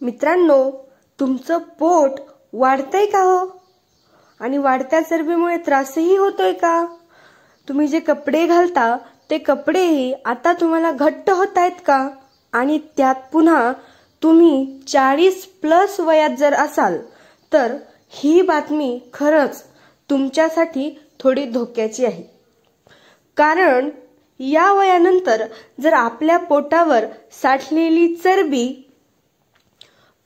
मित्रांनो, तुमचं पोट वाढतंय का हो? आणि वाढत्या चरबीमुळे त्रासही होतोय का? तुम्ही जे कपडे घालता ते कपडेही आता तुम्हाला घट्ट होत आहेत का? आणि त्यात पुन्हा तुम्ही 40+ वयात जर असाल तर ही बातमी खरंच तुमच्यासाठी थोडी धोक्याची आहे. कारण या वयानंतर जर आपल्या पोटावर साठलेली चरबी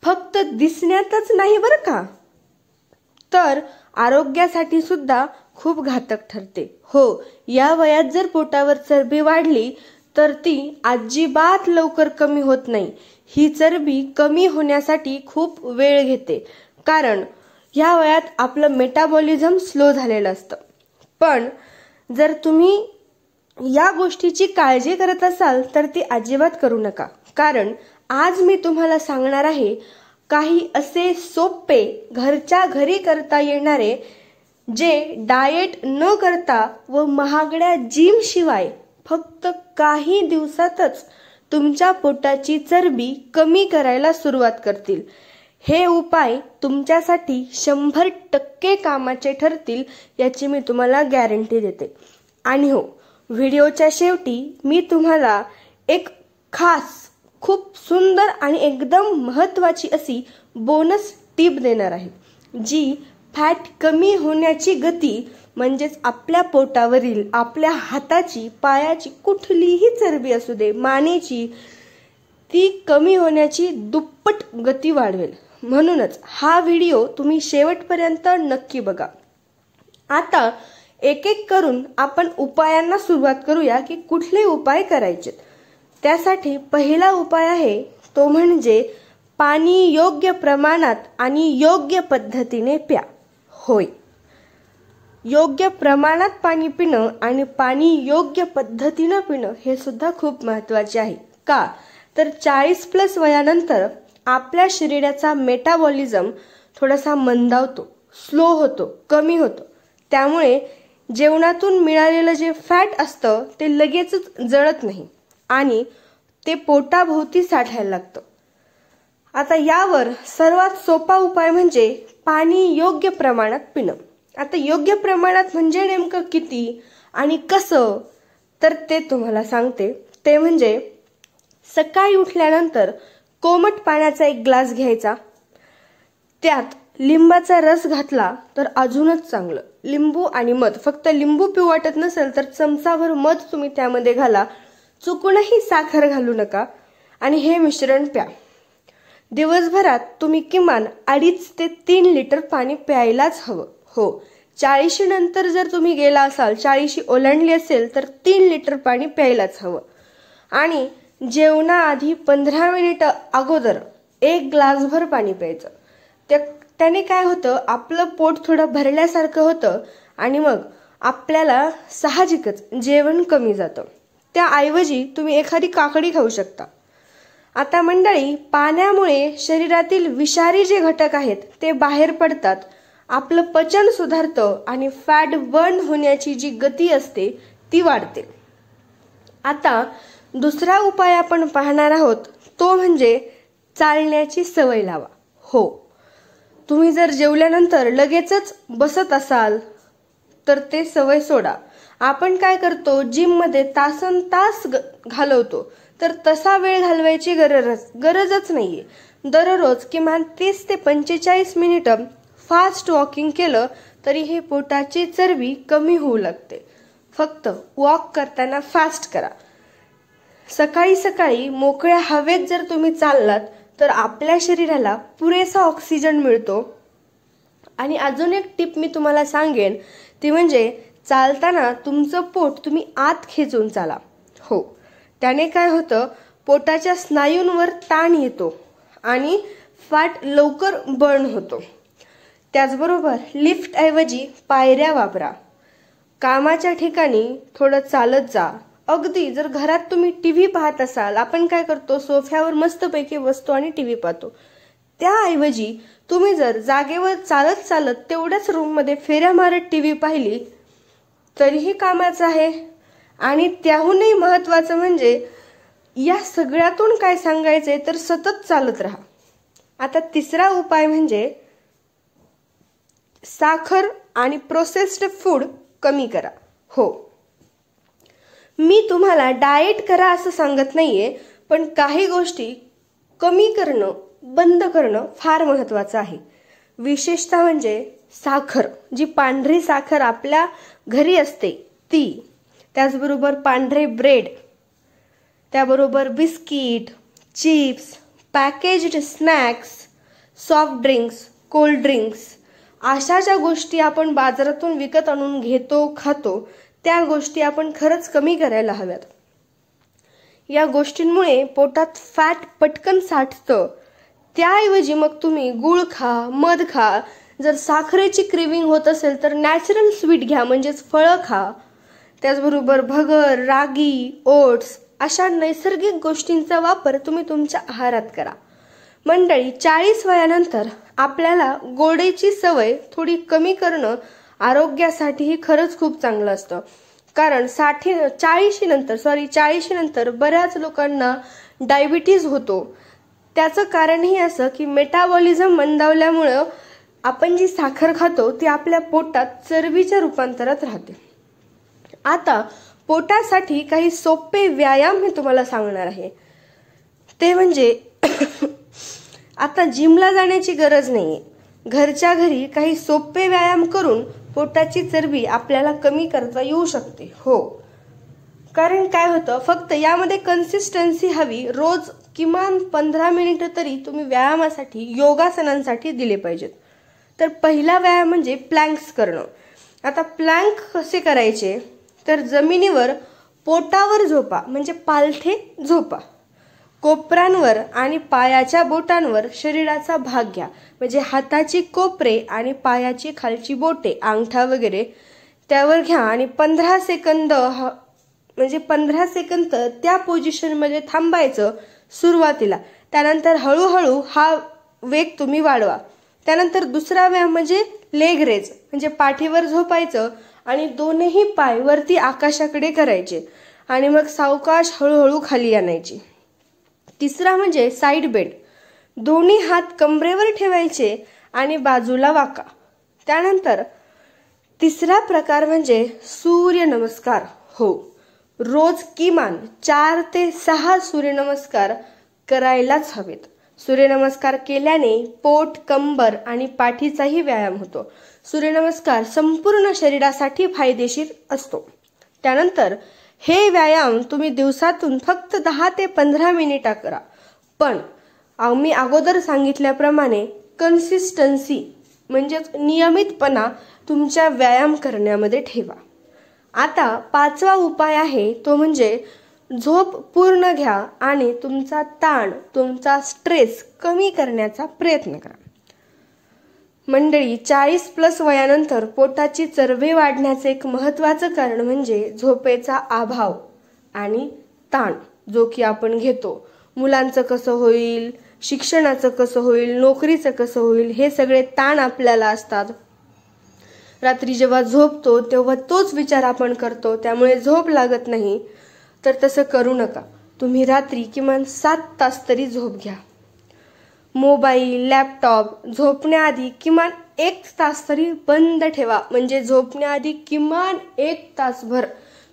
फक्त दिसण्यातच नाही बरं का, तर आरोग्यासाठी सुद्धा खूप घातक ठरते. हो, या वयात जर पोटावर चरबी वाढली तर ती अजिबात लवकर कमी होत नाही. ही चरबी कमी होण्यासाठी खूप वेळ घेते, कारण या वयात आपलं मेटाबॉलिझम स्लो झालेलं असतं. पण जर तुम्ही या गोष्टीची काळजी करत असाल तर ती अजिबात करू नका. कारण आज मी तुम्हाला सांगणार आहे काही असे सोपे घरच्या घरी करता येणारे, जे डाएट न करता व महागड्या जिम शिवाय फक्त काही दिवसातच तुमच्या पोटाची चरबी कमी करायला सुरुवात करतील. हे उपाय तुमच्यासाठी 100% कामाचे ठरतील याची मी तुम्हाला गॅरंटी देते. आणि हो, व्हिडिओच्या शेवटी मी तुम्हाला एक खास, खूप सुंदर आणि एकदम महत्त्वाची अशी बोनस टिप देणार आहे, जी फॅट कमी होण्याची गती म्हणजेच आपल्या पोटावरील, आपल्या हाताची, पायाची कुठलीही चरबी असू दे, मानेची, ती कमी होण्याची दुप्पट गती वाढवेल. म्हणूनच हा व्हिडिओ तुम्ही शेवटपर्यंत नक्की बघा. आता एक एक करून आपण उपायांना सुरुवात करूया की कुठले उपाय करायचे. त्यासाठी पहिला उपाय आहे तो म्हणजे पाणी योग्य प्रमाणात आणि योग्य पद्धतीने प्या. होय, योग्य प्रमाणात पाणी पिणं आणि पाणी योग्य पद्धतीने पिणं हे सुद्धा खूप महत्त्वाचे आहे. का तर 40+ वयानंतर आपल्या शरीराचा मेटाबॉलिझम थोडासा मंदावतो, स्लो होतो, कमी होतो. त्यामुळे जेवणातून मिळालेलं जे फॅट असतं ते लगेचच जळत नाही आणि ते पोटाभोवती साठायला लागतं. आता यावर सर्वात सोपा उपाय म्हणजे पाणी योग्य प्रमाणात पिणं. आता योग्य प्रमाणात म्हणजे नेमकं किती आणि कसं, तर ते तुम्हाला सांगते. ते म्हणजे सकाळी उठल्यानंतर कोमट पाण्याचा 1 ग्लास घ्यायचा, त्यात लिंबाचा रस घातला तर अजूनच चांगलं. लिंबू आणि मध, फक्त लिंबू पिऊ वाटत नसेल तर चमचाभर मध तुम्ही त्यामध्ये घाला, चुकूनही साखर घालू नका आणि हे मिश्रण प्या. दिवसभरात तुम्ही किमान 2.5 ते 3 लिटर पाणी प्यायलाच हवं. हो, 40 नंतर जर तुम्ही गेला असाल, 40 ओलांडली असेल तर 3 लिटर पाणी प्यायलाच हवं. आणि जेवणाआधी 15 मिनिटं अगोदर 1 ग्लासभर पाणी प्यायचं. त्याने काय होतं, आपलं पोट थोडं भरल्यासारखं होतं आणि मग आपल्याला साहजिकच जेवण कमी जातं. त्याऐवजी तुम्ही एखादी काकडी खाऊ शकता. आता मंडळी, पाण्यामुळे शरीरातील विषारी जे घटक आहेत ते बाहेर पडतात, आपलं पचन सुधारतं आणि फॅट बर्न होण्याची जी गती असते ती वाढते. आता दुसरा उपाय आपण पाहणार आहोत तो म्हणजे चालण्याची सवय लावा. हो, तुम्ही जर जेवल्यानंतर लगेचच बसत असाल तर ते सवय सोडा. आपण काय करतो, जिम मध्ये तासनतास घालवतो, तर तसा वेळ घालवायची गरजच नाहीये. दररोज किमान 30 ते 45 मिनिटं फास्ट वॉकिंग केलं तरी हे पोटाची चरबी कमी होऊ लागते. फक्त वॉक करताना फास्ट करा. सकाळी सकाळी मोकळ्या हवेत जर तुम्ही चाललात तर आपल्या शरीराला पुरेसा ऑक्सिजन मिळतो. आणि अजून एक टिप मी तुम्हाला सांगेन, ती म्हणजे चालताना तुमचं पोट तुम्ही आत खेचून चाला. हो, त्याने काय होतं, पोटाच्या स्नायूंवर ताण येतो आणि फॅट लवकर बर्न होतो. त्याचबरोबर लिफ्टऐवजी पायऱ्या वापरा. कामाच्या ठिकाणी थोडं चालत जा. अगदी जर घरात तुम्ही टीव्ही पाहत असाल, आपण काय करतो, सोफ्यावर मस्तपैकी बसतो आणि टीव्ही पाहतो. त्याऐवजी तुम्ही जर जागेवर चालत चालत तेवढ्याच रूममध्ये फेऱ्या मारत टीव्ही पाहिली तरीही कामाचं आहे. आणि त्याहूनही महत्त्वाचं म्हणजे या सगळ्यातून काय सांगायचंय तर सतत चालत राहा. आता तिसरा उपाय म्हणजे साखर आणि प्रोसेस्ड फूड कमी करा. हो, मी तुम्हाला डाएट करा असं सांगत नाहीये, पण काही गोष्टी कमी करणं, बंद करणं फार महत्त्वाचं आहे. विशेषतः म्हणजे साखर, जी पांढरी साखर आपल्या घरी असते ती, त्याचबरोबर पांढरे ब्रेड, त्याबरोबर biscuit, chips, packaged snacks, soft drinks, cold drinks, अशा ज्या गोष्टी आपण बाजारातून विकत आणून घेतो, खातो, त्या गोष्टी आपण खरंच कमी करायला हव्यात. या गोष्टींमुळे पोटात फॅट पटकन साठतं. त्याऐवजी मग तुम्ही गुळ खा, मध खा. जर साखरेची क्रेव्हिंग होत असेल तर नॅचरल स्वीट घ्या, म्हणजेच फळं खा. त्याचबरोबर भगर, रागी, ओट्स अशा नैसर्गिक गोष्टींचा वापर तुम्ही तुमच्या आहारात करा. मंडळी, 40 वयानंतर आपल्याला गोडीची सवय थोडी कमी करणं आरोग्यासाठीही खरंच खूप चांगलं असतं. कारण 40 नंतर बऱ्याच लोकांना डायबिटीज होतो. त्याचं कारणही असं की मेटाबॉलिझम मंदावल्यामुळं आपण जी साखर खातो ती आपल्या पोटात चरबीच्या रूपांतरात राहते. आता पोटासाठी काही सोपे व्यायाम मी तुम्हाला सांगणार आहे. ते म्हणजे आता जिमला जाण्याची गरज नाहीये. घरच्या घरी काही सोपे व्यायाम करून पोटाची चरबी आपल्याला कमी करता येऊ शकते. हो, कारण काय होतं, फक्त यामध्ये कन्सिस्टन्सी हवी. रोज किमान 15 मिनिटं तरी तुम्ही व्यायामासाठी, योगासनांसाठी दिले पाहिजेत. तर पहिला व्यायाम म्हणजे प्लँक्स करणं. आता प्लँक कसे करायचे, तर जमिनीवर पोटावर झोपा, म्हणजे पालथे झोपा. कोपरांवर आणि पायाच्या बोटांवर शरीराचा भाग घ्या, म्हणजे हाताची कोपरे आणि पायाची खालची बोटे, अंगठा वगैरे त्यावर घ्या आणि 15 सेकंद त्या पोझिशनमध्ये थांबायचं सुरुवातीला. त्यानंतर हळूहळू हा वेग तुम्ही वाढवा. त्यानंतर दुसरा व्यायाम म्हणजे लेग रेज, म्हणजे पाठीवर झोपायचं आणि दोन्ही पाय वरती आकाशाकडे करायचे आणि मग सावकाश हळूहळू खाली आणायची. तिसरा म्हणजे साईड बेंड, दोन्ही हात कमरेवर ठेवायचे आणि बाजूला वाका. त्यानंतर तिसरा प्रकार म्हणजे सूर्यनमस्कार. हो, रोज किमान 4 ते 6 सूर्यनमस्कार करायलाच हवेत. सूर्यनमस्कार केल्याने पोट, कंबर आणि पाठीचाही व्यायाम होतो. सूर्यनमस्कार संपूर्ण शरीरासाठी फायदेशीर असतो. त्यानंतर हे व्यायाम तुम्ही दिवसातून फक्त 10 ते 15 मिनिटं करा, पण मी अगोदर सांगितल्याप्रमाणे कन्सिस्टन्सी म्हणजेच नियमितपणा तुमच्या व्यायाम करण्यामध्ये ठेवा. आता 5वा उपाय आहे तो म्हणजे झोप पूर्ण घ्या आणि तुमचा ताण, तुमचा स्ट्रेस कमी करण्याचा प्रयत्न करा. मंडळी, 40+ वयानंतर पोटाची चरबी वाढण्याचे एक महत्त्वाचं कारण म्हणजे झोपेचा अभाव आणि ताण जो की आपण घेतो. मुलांचं कसं होईल, शिक्षणाचं कसं होईल, नोकरीचं कसं होईल, हे सगळे ताण आपल्याला असतात. रात्री जेव्हा झोपतो तेव्हा तोच विचार आपण करतो, त्यामुळे झोप लागत नाही. तर तसं करू नका. तुम्ही रात्री किमान 7 तास तरी झोप घ्या. मोबाईल, लॅपटॉप झोपण्याआधी किमान 1 तास तरी बंद ठेवा, म्हणजे झोपण्याआधी किमान 1 तासभर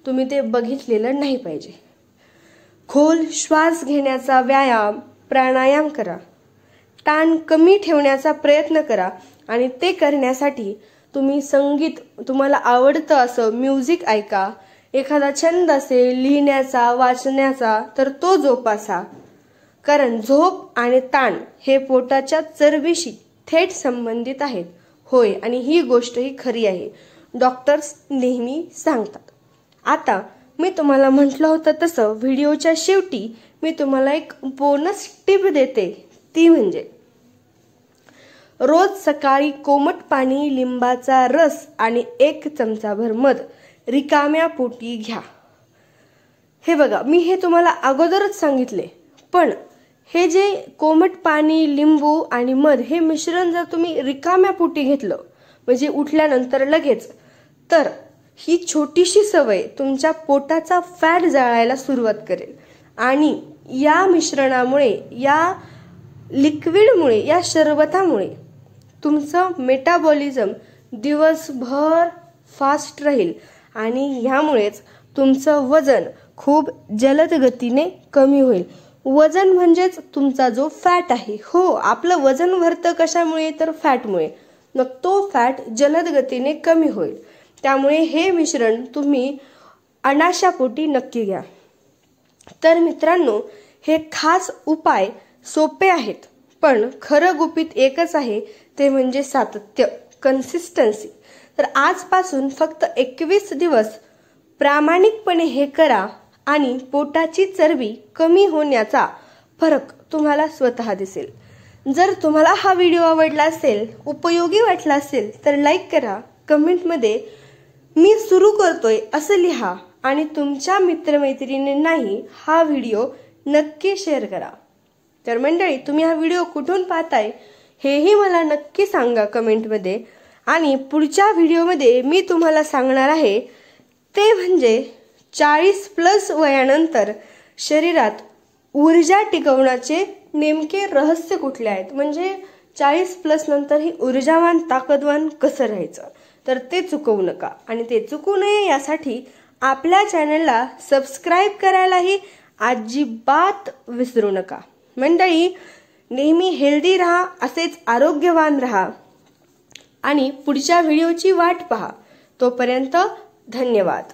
तुम्ही ते बघितलेलं नाही पाहिजे. खोल श्वास घेण्याचा व्यायाम, प्राणायाम करा. ताण कमी ठेवण्याचा प्रयत्न करा आणि ते करण्यासाठी तुम्ही संगीत, तुम्हाला आवडतं असं म्युझिक ऐका. एखादा छंद असेल लिहिण्याचा, वाचण्याचा, तर तो जोपासा. कारण झोप आणि ताण हे पोटाच्या चरबीशी थेट संबंधित आहेत. होय, आणि ही गोष्टही खरी आहे, डॉक्टर्स नेहमी सांगतात. आता मी तुम्हाला म्हटलं होतं तसं व्हिडिओच्या शेवटी मी तुम्हाला एक बोनस टिप देते. ती म्हणजे रोज सकाळी कोमट पाणी, लिंबाचा रस आणि 1 चमचाभर मध रिकाम्या पोटी घ्या. हे बघा, मी हे तुम्हाला अगोदरच सांगितले, पण हे जे कोमट पाणी, लिंबू आणि मध हे मिश्रण जर तुम्ही रिकाम्या पोटी घेतलं, म्हणजे उठल्यानंतर लगेच, तर ही छोटीशी सवय तुमच्या पोटाचा फॅट जाळायला सुरुवात करेल. आणि या मिश्रणामुळे, या लिक्विडमुळे, या शरबतामुळे तुमचं मेटाबॉलिझम दिवसभर फास्ट राहील आणि ह्यामुळेच तुमचं वजन खूप जलद गतीने कमी होईल. वजन म्हणजेच तुमचा जो फॅट आहे. हो, आपलं वजन भरतं कशामुळे? तर फॅटमुळे. मग तो फॅट जलद गतीने कमी होईल. त्यामुळे हे मिश्रण तुम्ही अनाशापोटी नक्की घ्या. तर मित्रांनो, हे खास उपाय सोपे आहेत, पण खरं गुपित एकच आहे, ते म्हणजे सातत्य, कन्सिस्टन्सी. तर आजपासून फक्त 21 दिवस प्रामाणिकपणे हे करा आणि पोटाची चरबी कमी होण्याचा फरक तुम्हाला स्वतः दिसेल. जर तुम्हाला हा व्हिडिओ आवडला असेल, उपयोगी वाटला असेल, तर लाईक करा, कमेंटमध्ये मी सुरू करतोय असं लिहा आणि तुमच्या मित्रमैत्रिणींनाही हा व्हिडिओ नक्की शेअर करा. तर मंडळी, तुम्ही हा व्हिडिओ कुठून पाहताय हेही मला नक्की सांगा कमेंटमध्ये. आणि पुढच्या व्हिडिओमध्ये मी तुम्हाला सांगणार आहे ते म्हणजे 40+ वयानंतर शरीरात ऊर्जा टिकवण्याचे नेमके रहस्य कुठले आहेत. म्हणजे 40+ नंतर ही ऊर्जावान, ताकदवान कसं राहायचं. तर ते चुकवू नका. आणि ते चुकू नये यासाठी आपल्या चॅनलला सबस्क्राईब करायलाही अजिबात विसरू नका. मंडळी, नेहमी हेल्दी राहा, असेच आरोग्यवान राहा आणि पुढच्या व्हिडिओची वाट पहा. तोपर्यंत धन्यवाद.